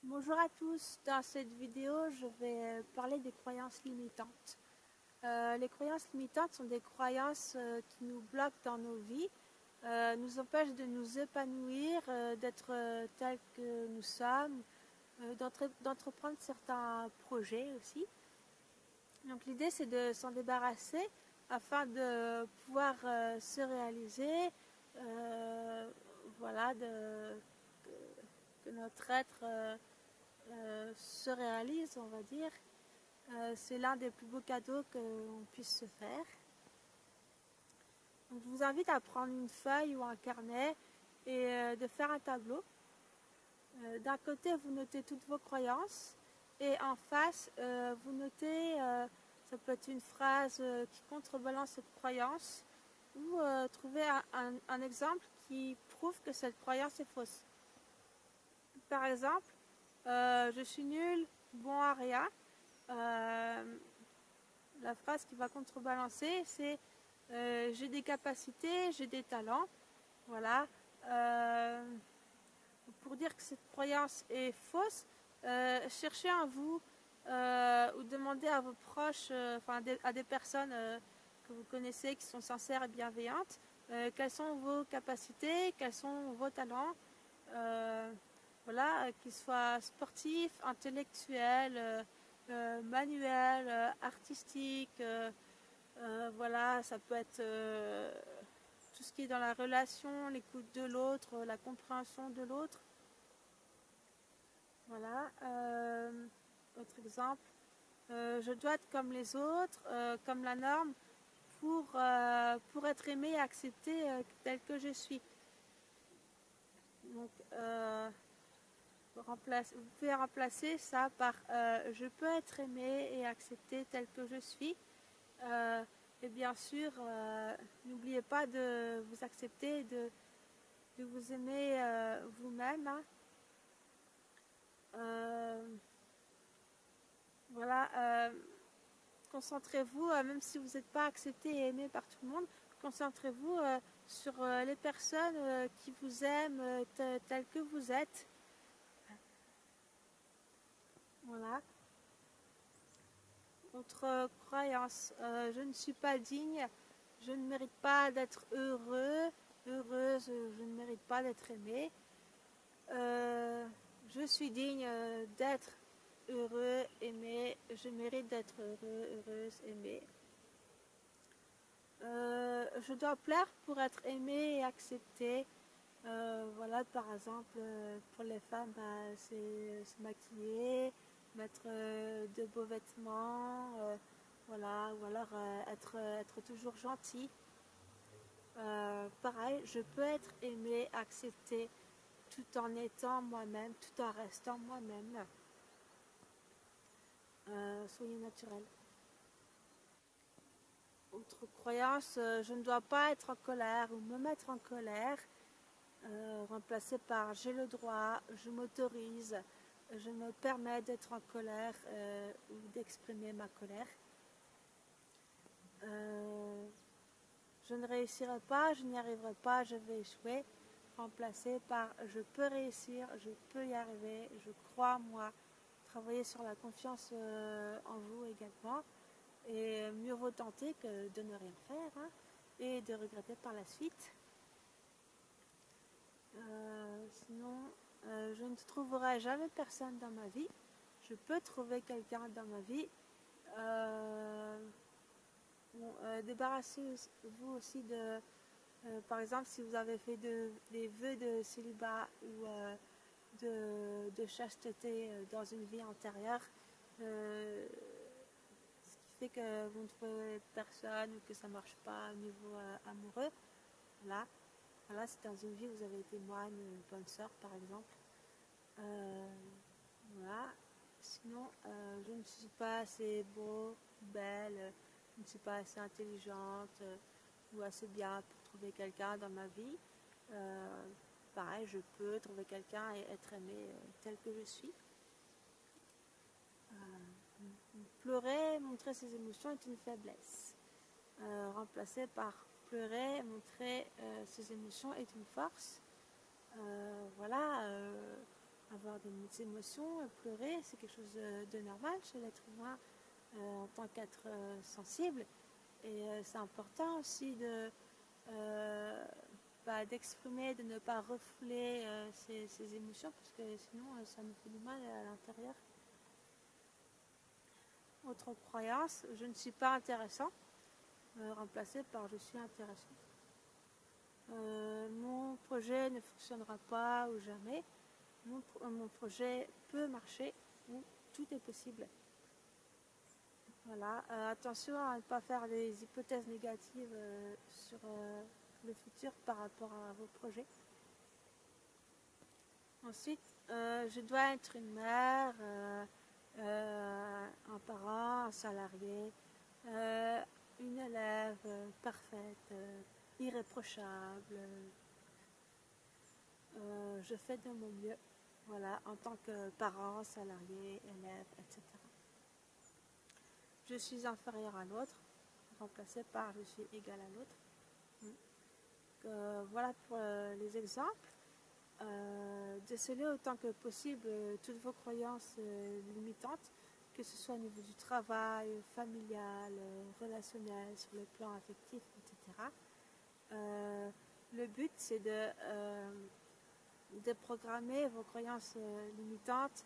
Bonjour à tous, dans cette vidéo je vais parler des croyances limitantes. Les croyances limitantes sont des croyances qui nous bloquent dans nos vies, nous empêchent de nous épanouir, d'être tels que nous sommes, d'entreprendre certains projets aussi. Donc l'idée c'est de s'en débarrasser afin de pouvoir se réaliser, voilà, que notre être se réalise, on va dire. C'est l'un des plus beaux cadeaux qu'on puisse se faire. Donc, je vous invite à prendre une feuille ou un carnet et de faire un tableau. D'un côté, vous notez toutes vos croyances et en face, vous notez, ça peut être une phrase qui contrebalance cette croyance ou trouver un exemple qui prouve que cette croyance est fausse. Par exemple, je suis nul, bon à rien. La phrase qui va contrebalancer, c'est j'ai des capacités, j'ai des talents. Voilà. Pour dire que cette croyance est fausse, cherchez en vous ou demandez à vos proches, à des personnes que vous connaissez qui sont sincères et bienveillantes, quelles sont vos capacités, quels sont vos talents. Voilà, qu'ils soient sportifs, intellectuels, manuels, artistiques. Voilà, ça peut être tout ce qui est dans la relation, l'écoute de l'autre, la compréhension de l'autre. Voilà. Autre exemple. Je dois être comme les autres, comme la norme, pour être aimé et accepté tel que je suis. Donc, vous pouvez remplacer ça par je peux être aimé et accepté tel que je suis. Et bien sûr, n'oubliez pas de vous accepter et de vous aimer vous-même. Hein. Voilà, concentrez-vous, même si vous n'êtes pas accepté et aimé par tout le monde, concentrez-vous sur les personnes qui vous aiment telles que vous êtes. Voilà. Autre croyance, je ne suis pas digne, je ne mérite pas d'être heureux, heureuse, je ne mérite pas d'être aimée. Je suis digne d'être heureux, aimé, je mérite d'être heureux, heureuse, aimée. Je dois plaire pour être aimée et acceptée. Voilà, par exemple, pour les femmes, c'est se maquiller, mettre de beaux vêtements, voilà, ou alors être toujours gentil. Pareil, je peux être aimée, acceptée, tout en étant moi-même, tout en restant moi-même. Soyez naturel. Autre croyance, je ne dois pas être en colère ou me mettre en colère. Remplacé par j'ai le droit, je m'autorise, je me permets d'être en colère ou d'exprimer ma colère. Je ne réussirai pas, je n'y arriverai pas, je vais échouer. Remplacé par je peux réussir, je peux y arriver, je crois en moi. Travailler sur la confiance en vous également. Et mieux vaut tenter que de ne rien faire hein, et de regretter par la suite. Sinon, je ne trouverai jamais personne dans ma vie. Je peux trouver quelqu'un dans ma vie. Débarrassez-vous aussi de, par exemple, si vous avez fait des vœux de célibat ou de chasteté dans une vie antérieure, ce qui fait que vous ne trouvez personne ou que ça ne marche pas au niveau amoureux. Voilà. Voilà, si dans une vie vous avez été moine, bonne sœur par exemple. Voilà. Sinon, je ne suis pas assez beau, belle, je ne suis pas assez intelligente ou assez bien pour trouver quelqu'un dans ma vie. Pareil, je peux trouver quelqu'un et être aimée tel que je suis. Pleurer, montrer ses émotions est une faiblesse. Remplacé par pleurer, montrer ses émotions est une force. Voilà, avoir des émotions, pleurer, c'est quelque chose de normal chez l'être humain en tant qu'être sensible. Et c'est important aussi d'exprimer, de ne pas refouler ces émotions, parce que sinon ça nous fait du mal à l'intérieur. Autre croyance, je ne suis pas intéressant, remplacé par je suis intéressant. Mon projet ne fonctionnera pas ou jamais. Mon projet peut marcher ou tout est possible. Voilà, attention à ne pas faire des hypothèses négatives sur le futur par rapport à vos projets. Ensuite, je dois être une mère, un parent, un salarié, une élève parfaite, irréprochable. Je fais de mon mieux, voilà, en tant que parent, salarié, élève, etc. Je suis inférieur à l'autre, remplacé par je suis égal à l'autre. Voilà pour les exemples. Décelez autant que possible toutes vos croyances limitantes, que ce soit au niveau du travail, familial, relationnel, sur le plan affectif, etc. Le but, c'est de programmer vos croyances limitantes,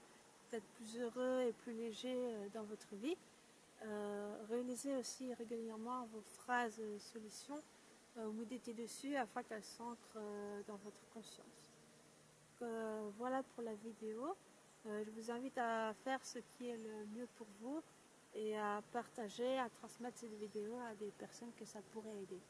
d'être plus heureux et plus léger dans votre vie. Réalisez aussi régulièrement vos phrases solutions ou méditez dessus afin qu'elles s'ancrent dans votre conscience. Voilà pour la vidéo. Je vous invite à faire ce qui est le mieux pour vous et à partager, à transmettre cette vidéo à des personnes que ça pourrait aider.